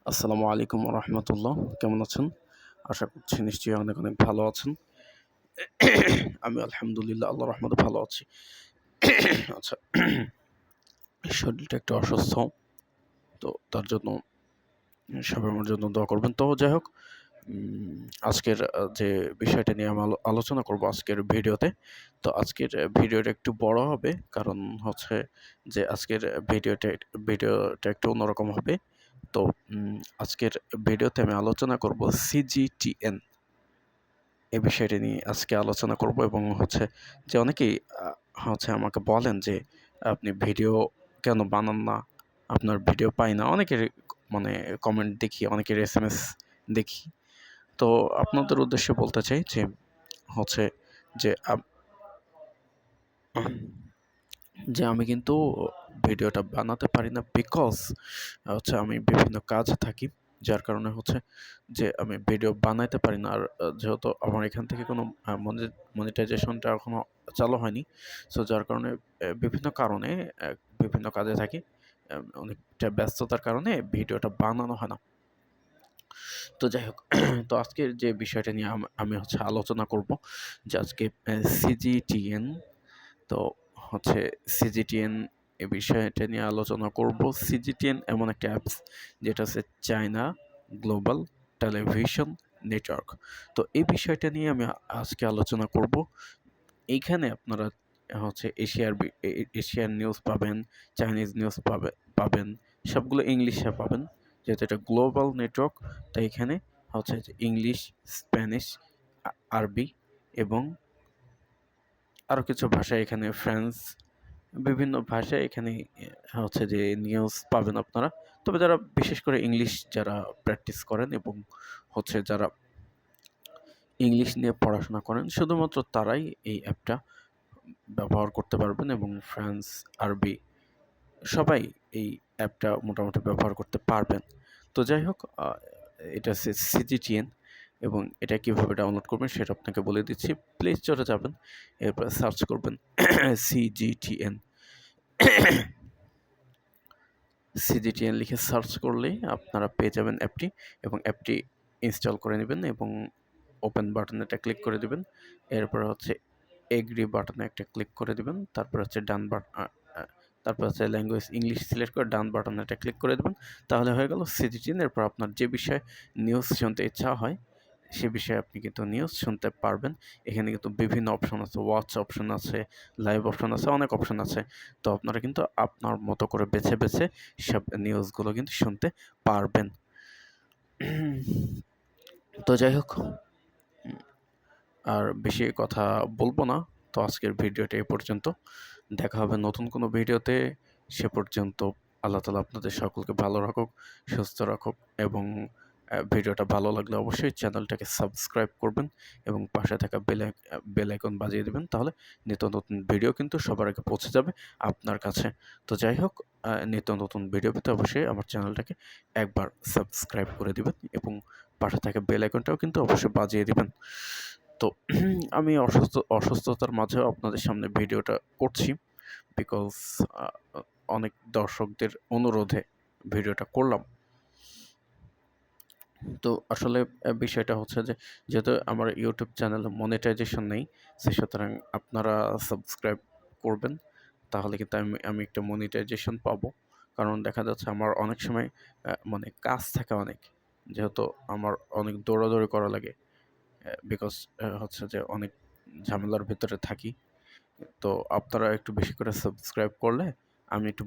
আসসালামু আলাইকুম রহমতুল্লাহ। কেমন আছেন? আশা করছি নিশ্চয়ই অনেক অনেক ভালো আছেন। আমি আলহামদুলিল্লাহ আল্লাহর রহমতে ভালো আছি। আচ্ছা, শরীরটা একটু অসুস্থ। তো তার জন্য সবাই আমার জন্য দোয়া করবেন। তো যাই হোক, উম আজকের যে বিষয়টা নিয়ে আমি আলোচনা করব আজকের ভিডিওতে। তো আজকের ভিডিওটা একটু বড় হবে। কারণ হচ্ছে যে আজকের ভিডিওটা একটু অন্যরকম হবে। তো আজকের ভিডিওতে আমি আলোচনা করব CGTN এই বিষয়টি নিয়ে আজকে আলোচনা করব এবং হচ্ছে যে অনেকেই হচ্ছে আমাকে বলেন যে আপনি ভিডিও কেন বানান না? আপনার ভিডিও পাই না। অনেকের মানে কমেন্ট দেখি, অনেকের এসএমএস দেখি। তো আপনাদের উদ্দেশ্যে বলতে চাই যে হচ্ছে যে আমি কিন্তু ভিডিওটা বানাতে পারি না বিকজ হচ্ছে আমি বিভিন্ন কাজে থাকি। যার কারণে হচ্ছে যে আমি ভিডিও বানাইতে পারি না। আর যেহেতু আমার এখান থেকে কোনো মনিটাইজেশনটা এখনো চালু হয়নি। সো যার কারণে বিভিন্ন কারণে বিভিন্ন কাজে থাকি। অনেকটা ব্যস্ততার কারণে ভিডিওটা বানানো হয় না। তো যাই হোক, তো আজকের যে বিষয়টা নিয়ে আমি হচ্ছে আলোচনা করব যে আজকে CGTN তো হচ্ছে সিজিটিএন এ বিষয়টা নিয়ে আলোচনা করব। সিজিটিএন এমন একটা অ্যাপস যেটা হচ্ছে চায়না গ্লোবাল টেলিভিশন নেটওয়ার্ক। তো এই বিষয়টা নিয়ে আমি আজকে আলোচনা করব। এইখানে আপনারা হচ্ছে এশিয়ান নিউজ পাবেন, চাইনিজ নিউজ পাবেন, সবগুলো ইংলিশে পাবেন। যেহেতু এটা গ্লোবাল নেটওয়ার্ক, তাই এখানে হচ্ছে যে ইংলিশ, স্প্যানিশ, আরবি এবং আরও কিছু ভাষা এখানে ফ্রান্স বিভিন্ন ভাষায় এখানে হচ্ছে যে নিউজ পাবেন আপনারা। তবে যারা বিশেষ করে ইংলিশ যারা প্র্যাকটিস করেন এবং হচ্ছে যারা ইংলিশ নিয়ে পড়াশোনা করেন শুধুমাত্র তারাই এই অ্যাপটা ব্যবহার করতে পারবেন এবং ফ্রান্স, আরবি সবাই এই অ্যাপটা মোটামুটি ব্যবহার করতে পারবেন। তো যাই হোক, এটা হচ্ছে সিজিটিএন এবং এটা কীভাবে ডাউনলোড করবেন সেটা আপনাকে বলে দিচ্ছি। প্লে স্টোরে যাবেন, এরপর সার্চ করবেন CGTN। CGTN লিখে সার্চ করলেই আপনারা পেয়ে যাবেন অ্যাপটি এবং অ্যাপটি ইনস্টল করে নেবেন এবং ওপেন বাটনে একটা ক্লিক করে দিবেন। এরপর হচ্ছে এগ্রি বাটনে একটা ক্লিক করে দিবেন। তারপর হচ্ছে তারপর হচ্ছে ল্যাঙ্গুয়েজ ইংলিশ সিলেক্ট করে ডান বাটনে একটা ক্লিক করে দিবেন। তাহলে হয়ে গেল CGTN। এরপর আপনার যে বিষয়ে নিউজ শুনতে ইচ্ছা হয় সে বিষয়ে আপনি কিন্তু নিউজ শুনতে পারবেন। এখানে কিন্তু বিভিন্ন অপশন আছে, ওয়াচ অপশন আছে, লাইভ অপশন আছে, অনেক অপশন আছে। তো আপনারা কিন্তু আপনার মতো করে বেছে বেছে সব নিউজগুলো কিন্তু শুনতে পারবেন। তো যাই হোক, আর বেশি কথা বলবো না। তো আজকের ভিডিওটা এই পর্যন্ত। দেখা হবে নতুন কোনো ভিডিওতে। সে পর্যন্ত আল্লাহ তাআলা আপনাদের সকলকে ভালো রাখুক, সুস্থ রাখুক এবং ভিডিওটা ভালো লাগলে অবশ্যই চ্যানেলটাকে সাবস্ক্রাইব করবেন এবং পাশে থাকা বেল আইকন বাজিয়ে দিবেন। তাহলে নিত্য নতুন ভিডিও কিন্তু সবার আগে পৌঁছে যাবে আপনার কাছে। তো যাই হোক, নিত্য নতুন ভিডিও পেতে অবশ্যই আমার চ্যানেলটাকে একবার সাবস্ক্রাইব করে দিবেন এবং পাশে থাকা বেল আইকনটাও কিন্তু অবশ্যই বাজিয়ে দিবেন। তো আমি অসুস্থতার মাঝেও আপনাদের সামনে ভিডিওটা করছি বিকজ অনেক দর্শকদের অনুরোধে ভিডিওটা করলাম। তো আসলে বিষয়টা হচ্ছে যে যেহেতু আমার ইউটিউব চ্যানেলে মনিটাইজেশন নেই, সুতরাং আপনারা সাবস্ক্রাইব করবেন। তাহলে কিন্তু আমি একটা মনিটাইজেশন পাবো। কারণ দেখা যাচ্ছে আমার অনেক সময় মানে কাজ থাকে অনেক। যেহেতু আমার অনেক দৌড়াদৌড়ি করা লাগে। বিকজ হচ্ছে যে অনেক ঝামেলার ভেতরে থাকি। তো আপনারা একটু বেশি করে সাবস্ক্রাইব করলে আমি একটু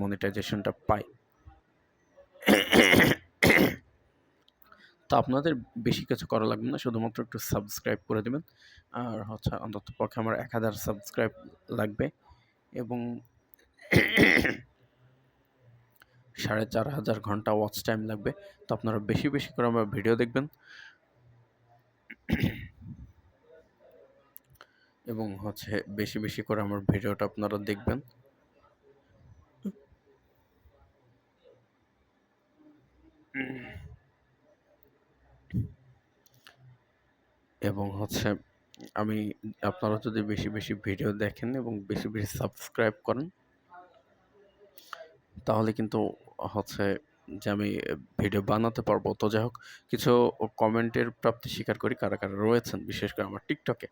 মনিটাইজেশনটা পাই। তো আপনাদের বেশি কিছু করা লাগবে না। শুধুমাত্র একটু সাবস্ক্রাইব করে দিবেন। আর হচ্ছে অন্ততপক্ষে আমার ১,০০০ সাবস্ক্রাইব লাগবে এবং ৪,৫০০ ঘন্টা ওয়াচ টাইম লাগবে। তো আপনারা বেশি বেশি করে আমার ভিডিও দেখবেন এবং হচ্ছে বেশি বেশি করে আমার ভিডিওটা আপনারা দেখবেন। এবং হচ্ছে আমি আপনারা যদি বেশি বেশি ভিডিও দেখেন এবং বেশি সাবস্ক্রাইব করেন তাহলে কিন্তু হচ্ছে যে আমি ভিডিও বানাতে পারবো। তো যাই হোক, কিছু কমেন্টের প্রাপ্তি স্বীকার করি কারা রয়েছেন, বিশেষ করে আমার টিকটকে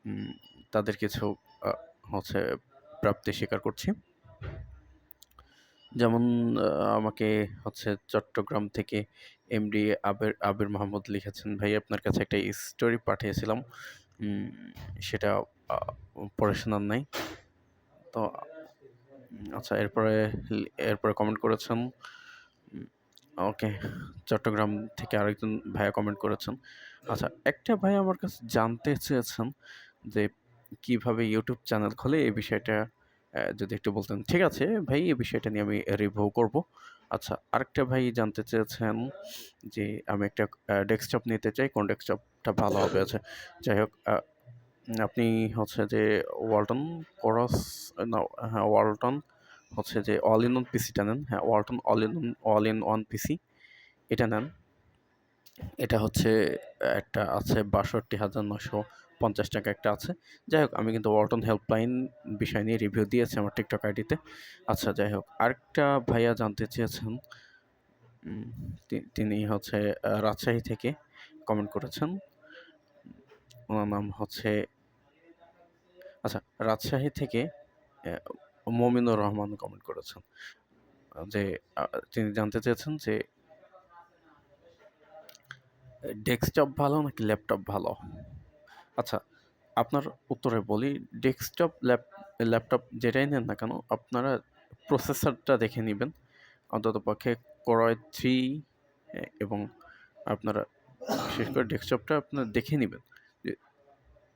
উম, তাদের কিছু আহ, হচ্ছে প্রাপ্তি স্বীকার করছি। যেমন আমাকে হচ্ছে চট্টগ্রাম থেকে এমডি আবির মাহমুদ লিখেছেন, ভাই আপনার কাছে একটা স্টোরি পাঠিয়েছিলাম, উম, সেটা পড়ে শোনার নাই। তো আচ্ছা, এরপরে কমেন্ট করেছেন, ওকে, চট্টগ্রাম থেকে আরেকজন ভাইয়া কমেন্ট করেছেন। আচ্ছা, একটা ভাই আমার কাছে জানতে চেয়েছেন যে কিভাবে ইউটিউব চ্যানেল খোলে, এই বিষয়টা যদি একটু বলতেন। ঠিক আছে ভাই, এই বিষয়টা নিয়ে আমি রিভিউ করব। আচ্ছা, আরেকটা ভাই জানতে চেয়েছেন যে আমি একটা ডেস্কটপ নিতে চাই, কোন ডেস্কটপটা ভালো হবে। আচ্ছা, যাই হোক, আপনি হচ্ছে যে ওয়ালটন কোরাস, না, হ্যাঁ, ওয়ালটন হচ্ছে যে অল ইন ওয়ান পিসিটা নেন। হ্যাঁ, Walton all in one PC, এটা নেন। এটা হচ্ছে একটা আছে ৬২,৯৫০ টাকা একটা আছে। যাই হোক, আমি কিন্তু ওয়ালটন হেল্পলাইন বিষয় নিয়ে রিভিউ দিয়েছি আমার টিকটক আইডিতে। আচ্ছা, যাই হোক, আরেকটা ভাইয়া জানতে চেয়েছেন, উম, তিনি হচ্ছে রাজশাহী থেকে কমেন্ট করেছেন। ওনার নাম হচ্ছে, আচ্ছা, রাজশাহী থেকে মমিনুর রহমান কমেন্ট করেছেন যে তিনি জানতে চেয়েছেন যে ডেস্কটপ ভালো নাকি ল্যাপটপ ভালো। আচ্ছা, আপনার উত্তরে বলি, ডেস্কটপ ল্যাপটপ যেটাই নেন না কেন, আপনারা প্রসেসরটা দেখে নেবেন। অন্ততপক্ষে Core i3, এবং আপনারা বিশেষ করে ডেস্কটপটা আপনারা দেখে নেবেন।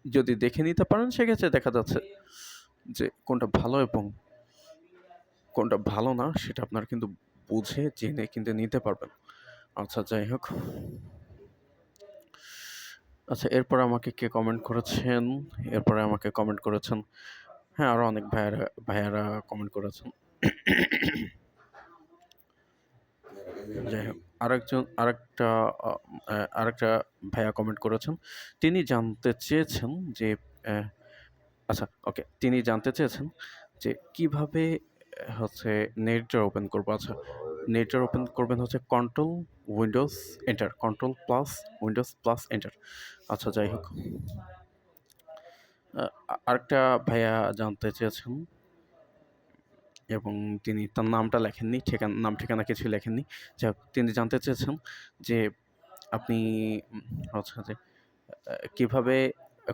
যদি দেখে নিতে পারেন, সেক্ষেত্রে দেখা যাচ্ছে যে কোনটা ভালো এবং কোনটা ভালো না, সেটা আপনারা কিন্তু বুঝে জেনে কিন্তু নিতে পারবেন। আচ্ছা, যাই হোক, আচ্ছা, এরপরে আমাকে কে কমেন্ট করেছেন? এরপরে আমাকে কমেন্ট করেছেন, হ্যাঁ, আরো অনেক ভাইয়ারা কমেন্ট করেছেন। যাই হোক, আরেকটা ভাইয়া কমেন্ট করেছেন। তিনি জানতে চেয়েছেন যে আহ, আচ্ছা, ওকে, তিনি জানতে চেয়েছেন যে কিভাবে হচ্ছে নেটটা ওপেন করবো। আচ্ছা, নেটটা ওপেন করবেন হচ্ছে control plus Windows plus enter. আচ্ছা, যাই হোক, আরেকটা ভাইয়া জানতে চেয়েছেন এবং তিনি তার নামটা লেখেননি, নাম ঠিকানা কিছুই লেখেননি। যাই হোক, তিনি জানতে চেয়েছেন যে আপনি হচ্ছে যে কিভাবে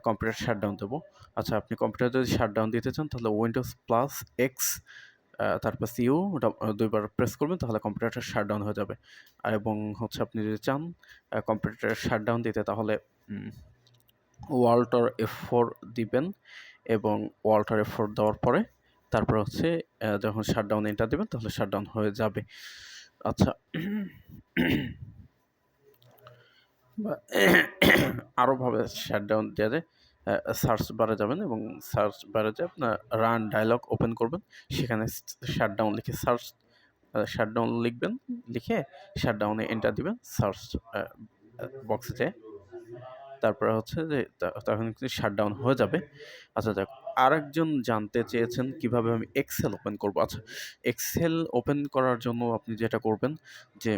কম্পিউটার শাটডাউন দেবো। আচ্ছা, আপনি কম্পিউটার যদি শাটডাউন দিতে চান, তাহলে উইন্ডোজ প্লাস এক্স তারপর সিইউ ২ বার প্রেস করবেন, তাহলে কম্পিউটারটা শাটডাউন হয়ে যাবে। এবং হচ্ছে আপনি যদি চান কম্পিউটার শাটডাউন দিতে, তাহলে ওয়াল্টার F4 দিবেন, এবং ওয়াল্টার F4 দেওয়ার পরে তারপর হচ্ছে যখন শাটডাউন এন্টার দিবেন, তাহলে শাটডাউন হয়ে যাবে। আচ্ছা, বা আরও ভাবে শাটডাউন দেওয়া যায়। সার্চ বারে যাবেন এবং সার্চ বারে যেয়ে আপনার রান ডায়ালগ ওপেন করবেন। সেখানে শাটডাউন লিখে শাটডাউন লিখবেন, লিখে শাটডাউনে এন্টার দিবেন সার্চ বক্সে যেয়ে। তারপরে হচ্ছে যে তখন কিন্তু শাটডাউন হয়ে যাবে। আচ্ছা, যাক, আরেকজন জানতে চেয়েছেন কিভাবে আমি এক্সেল ওপেন করব। আচ্ছা, এক্সেল ওপেন করার জন্য আপনি যেটা করবেন যে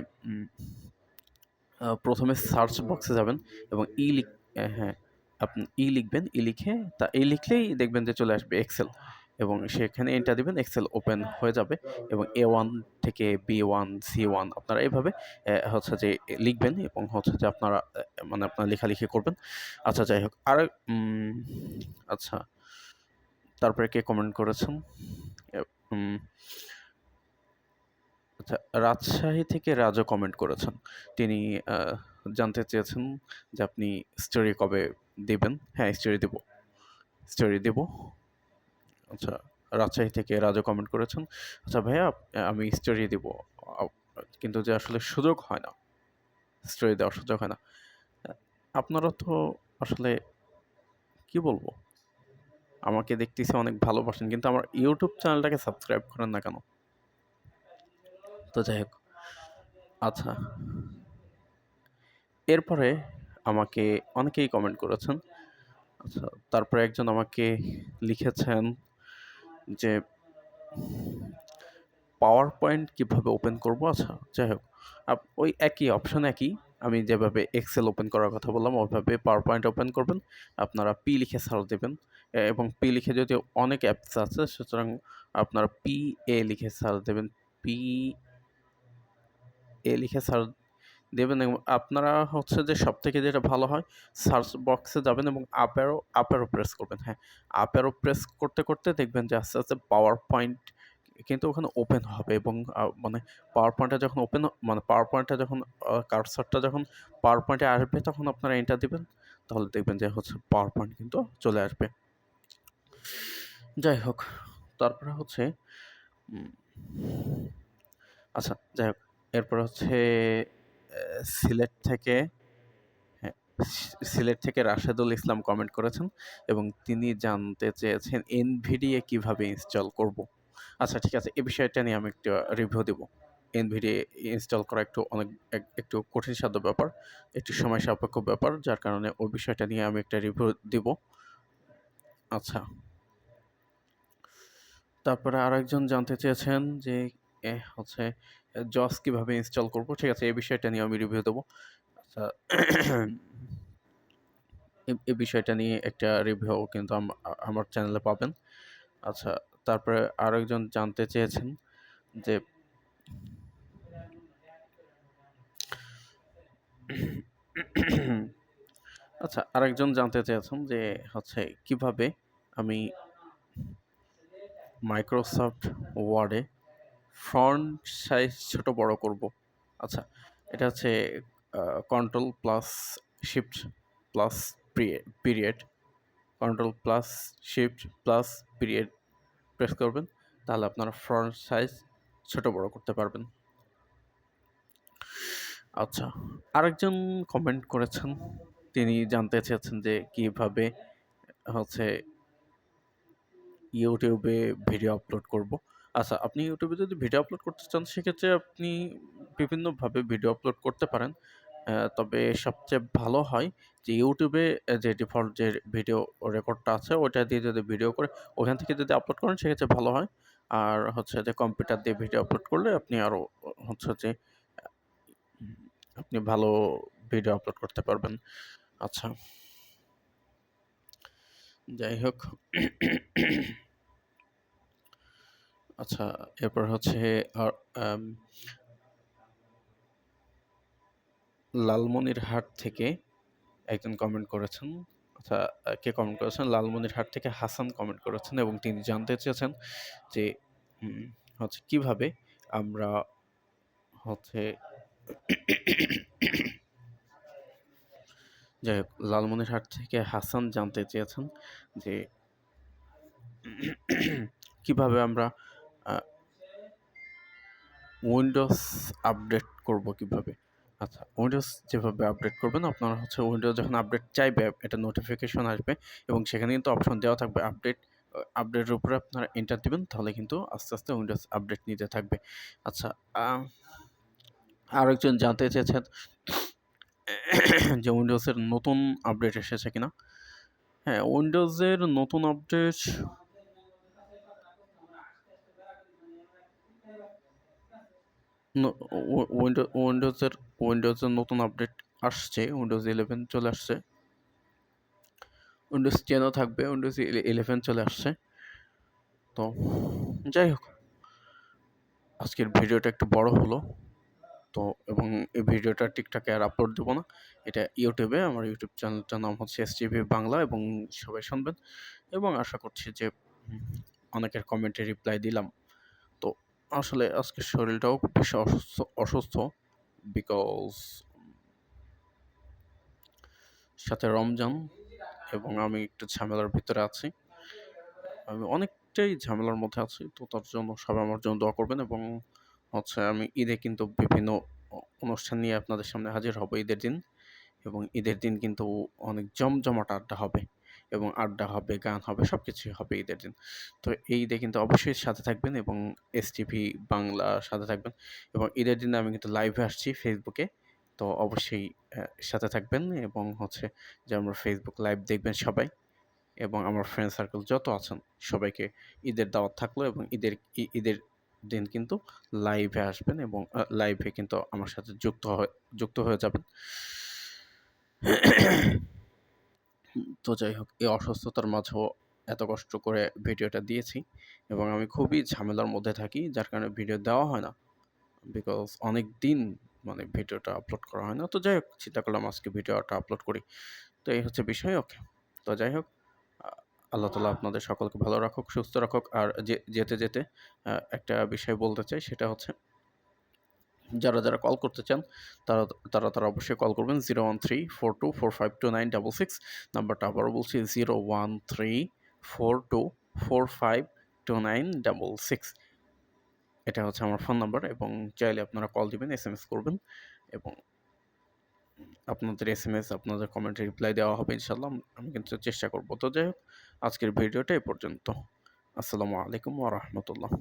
প্রথমে সার্চ বক্সে যাবেন এবং হ্যাঁ, আপনি লিখবেন। লিখলেই দেখবেন যে চলে আসবে এক্সেল, এবং সেখানে এন্টার দিবেন, এক্সেল ওপেন হয়ে যাবে। এবং A1 থেকে B1 C1 আপনারা এভাবে হচ্ছে যে লিখবেন, এবং হচ্ছে যে আপনারা মানে আপনার লেখালেখি করবেন। আচ্ছা, যাই হোক, আচ্ছা, তারপরে কে কমেন্ট করেছেন? এ উম আচ্ছা, রাজশাহী থেকে রাজু কমেন্ট করেছেন। তিনি জানতে চেয়েছেন যে আপনি স্টোরি কবে দিবেন? হ্যাঁ, স্টোরি দেব। আচ্ছা, রাজশাহী থেকে রাজু কমেন্ট করেছেন। আচ্ছা ভাইয়া, আমি স্টোরি দিব। আ কিন্তু যে আসলে সুযোগ হয় না। স্টোরি দেওয়ার সুযোগ হয় না। আ আপনারা তো আসলে কি বলবো? আমাকে দেখতেছি অনেক ভালোবাসেন, কিন্তু আমার ইউটিউব চ্যানেলটাকে সাবস্ক্রাইব করেন না কেন? তো যাই হোক, আচ্ছা, এরপরে আমাকে অনেকেই কমেন্ট করেছেন। আচ্ছা, তারপরে একজন আমাকে লিখেছেন যে পাওয়ার পয়েন্ট কীভাবে ওপেন করব? আচ্ছা, যাই হোক, ওই একই অপশন একই। আমি যেভাবে এক্সেল ওপেন করার কথা বললাম, ওইভাবে পাওয়ার পয়েন্ট ওপেন করবেন। আপনারা পি লিখে সার্চ দিবেন, এবং পি লিখে যদিও অনেক অ্যাপস আছে, সুতরাং আপনারা PA লিখে সার্চ দেবেন। PA লিখে সার্চ দেবেন এবং আপনারা হচ্ছে যে সবথেকে যেটা ভালো হয়, সার্চ বক্সে যাবেন এবং আপ অ্যারো প্রেস করবেন। হ্যাঁ, আপ অ্যারো প্রেস করতে, করতে দেখবেন যে আস্তে, আস্তে পাওয়ার পয়েন্ট কিন্তু ওখানে ওপেন হবে এবং মানে পাওয়ার পয়েন্টটা যখন মানে পাওয়ার পয়েন্টটা যখন কার্সরটা যখন পাওয়ার পয়েন্টে আসবে, তখন আপনারা এন্টার দিবেন। তাহলে দেখবেন যে হচ্ছে পাওয়ার পয়েন্ট কিন্তু চলে আসবে। যাই হোক, তারপরে হচ্ছে উম আচ্ছা, যাই হোক, এরপর হচ্ছে সিলেট থেকে, হ্যাঁ, সিলেট থেকে রাশেদুল ইসলাম কমেন্ট করেছেন এবং তিনি জানতে চেয়েছেন NVDA কিভাবে ইনস্টল করব? আচ্ছা, ঠিক আছে। এই বিষয়টা নিয়ে আমি একটু রিভিউ দিব। NVDA ইনস্টল করা একটু কঠিনসাধ্য ব্যাপার, একটু সময় সাপেক্ষ ব্যাপার, যার কারণে ওই বিষয়টা নিয়ে আমি একটা রিভিউ দিব। আচ্ছা, তারপরে আরেকজন জানতে চেয়েছেন যে হচ্ছে JAWS কিভাবে ইনস্টল করব? ঠিক আছে, এই বিষয়টা নিয়ে আমি রিভিউ দেব। আচ্ছা, এই বিষয়টা নিয়ে একটা রিভিউ কিন্তু আমার চ্যানেলে পাবেন। আচ্ছা, তারপরে আরেকজন জানতে চেয়েছেন যে আচ্ছা, আরেকজন জানতে চেয়েছেন যে হচ্ছে কিভাবে আমি মাইক্রোসফট ওয়ার্ডে ফন্ট সাইজ ছোট বড় করব? আচ্ছা, এটা হচ্ছে control plus shift plus period, control plus shift plus period press করবেন, তাহলে আপনারা ফন্ট সাইজ ছোট বড় করতে পারবেন। আচ্ছা, আরেকজন কমেন্ট করেছেন, তিনি জানতে চেয়েছেন যে কিভাবে হচ্ছে ইউটিউবে ভিডিও আপলোড করব। আচ্ছা, আপনি ইউটিউবে যদি ভিডিও আপলোড করতে চান, সেক্ষেত্রে আপনি বিভিন্নভাবে ভিডিও আপলোড করতে পারেন। তবে সবচেয়ে ভালো হয় যে ইউটিউবে যে ডিফল্ট যে ভিডিও রেকর্ডটা আছে, ওটা দিয়ে যদি ভিডিও করে ওখান থেকে যদি আপলোড করেন, সেক্ষেত্রে ভালো হয়। আর হচ্ছে যে কম্পিউটার দিয়ে ভিডিও আপলোড করলে আপনি আরও হচ্ছে যে উম আপনি ভালো ভিডিও আপলোড করতে পারবেন। আচ্ছা, যাই হোক। আচ্ছা, এরপর হচ্ছে আর আম লালমনিরহাট থেকে একজন কমেন্ট করেছেন। আচ্ছা, কে কমেন্ট করেছেন? লালমনিরহাট থেকে হাসান কমেন্ট করেছেন এবং তিনি জানতে চেয়েছেন যে উম হচ্ছে কিভাবে আমরা হচ্ছে যাই হোক, লালমনিরহাট থেকে হাসান জানতে চেয়েছেন যে কিভাবে আমরা আ উইন্ডোজ আপডেট করব কিভাবে? আচ্ছা, উইন্ডোজ যেভাবে আপডেট করবেন, আপনারা হচ্ছে উইন্ডোজ যখন আপডেট চাইবে, একটা নোটিফিকেশন আসবে এবং সেখানে কিন্তু অপশন দেওয়া থাকবে আপডেট। আপডেটের উপরে আপনারা এন্টার দিবেন, তাহলে কিন্তু আস্তে, আস্তে উইন্ডোজ আপডেট নিতে থাকবে। আচ্ছা, আ আরেকজন জানতে চেয়েছেন যে উইন্ডোজের নতুন আপডেট এসেছে কিনা? হ্যাঁ, উইন্ডোজের নতুন আপডেট ন উইন্ডোজের নতুন আপডেট আসছে। উইন্ডোজ 11 চলে আসছে। উইন্ডোজ 10 ও থাকবে। উইন্ডোজ 11 চলে আসছে। তো যাই হোক, আজকের ভিডিওটা একটু বড় হলো। তো এবং এই ভিডিওটা টিকটকে আর আপলোড দেব না। এটা ইউটিউবে, আমার ইউটিউব চ্যানেলটার নাম হচ্ছে STV বাংলা, এবং সবাই শুনবেন এবং আশা করছি যে উম অনেকের কমেন্টে রিপ্লাই দিলাম। তো আসলে আজকের শরীরটাও খুব বেশি অসুস্থ, বিকজ সাথে রমজান এবং আমি একটু ঝামেলার ভিতরে আছি। আমি অনেকটাই ঝামেলার মধ্যে আছি। তো তার জন্য সবাই আমার জন্য দোয়া করবেন এবং হচ্ছে আমি ঈদে কিন্তু বিভিন্ন অনুষ্ঠান নিয়ে আপনাদের সামনে হাজির হব ঈদের দিন, এবং ঈদের দিন কিন্তু অনেক জমজমাট আড্ডা হবে এবং আড্ডা হবে, গান হবে, সবকিছুই হবে ঈদের দিন। তো এই ঈদে কিন্তু অবশ্যই সাথে থাকবেন এবং STV বাংলা সাথে থাকবেন, এবং ঈদের দিনে আমি কিন্তু লাইভে আসছি ফেসবুকে। তো অবশ্যই সাথে থাকবেন এবং হচ্ছে যে আমরা ফেসবুক লাইভ দেখবেন সবাই, এবং আমার ফ্রেন্ড সার্কেল যত আছেন সবাইকে ঈদের দাওয়াত থাকলো এবং ঈদের দিন কিন্তু লাইভে আসবেন এবং লাইভে কিন্তু আমার সাথে যুক্ত হয়ে যাবেন। তো যাই হোক, এই অসুস্থতার মাঝেও এত কষ্ট করে ভিডিওটা দিয়েছি এবং আমি খুবই ঝামেলার মধ্যে থাকি, যার কারণে ভিডিও দেওয়া হয় না। বিকজ অনেকদিন মানে ভিডিওটা আপলোড করা হয় না। তো যাই হোক, চিন্তা করলাম আজকে ভিডিওটা আপলোড করি। তো এই হচ্ছে বিষয়। ওকে। তো যাই হোক, আ আল্লাহ তাআলা আপনাদের সকলকে ভালো রাখুক, সুস্থ রাখুক। আর যেতে একটা বিষয় বলতে চাই, সেটা হচ্ছে যারা কল করতে চান তারা তারা অবশ্যই কল করবেন 01342452966। নাম্বারটা আবারও বলছি 01342452966। এটা হচ্ছে আমার ফোন নাম্বার এবং চাইলে আপনারা কল দিবেন, এসএমএস করবেন এবং আপনাদের এসএমএস, আপনাদের কমেন্টে রিপ্লাই দেওয়া হবে ইনশাআল্লাহ। আমি কিন্তু চেষ্টা করব। তো যাই হোক, আজকের ভিডিওটা এ পর্যন্ত। আসসালামু আলাইকুম ওয়া রাহমাতুল্লাহ।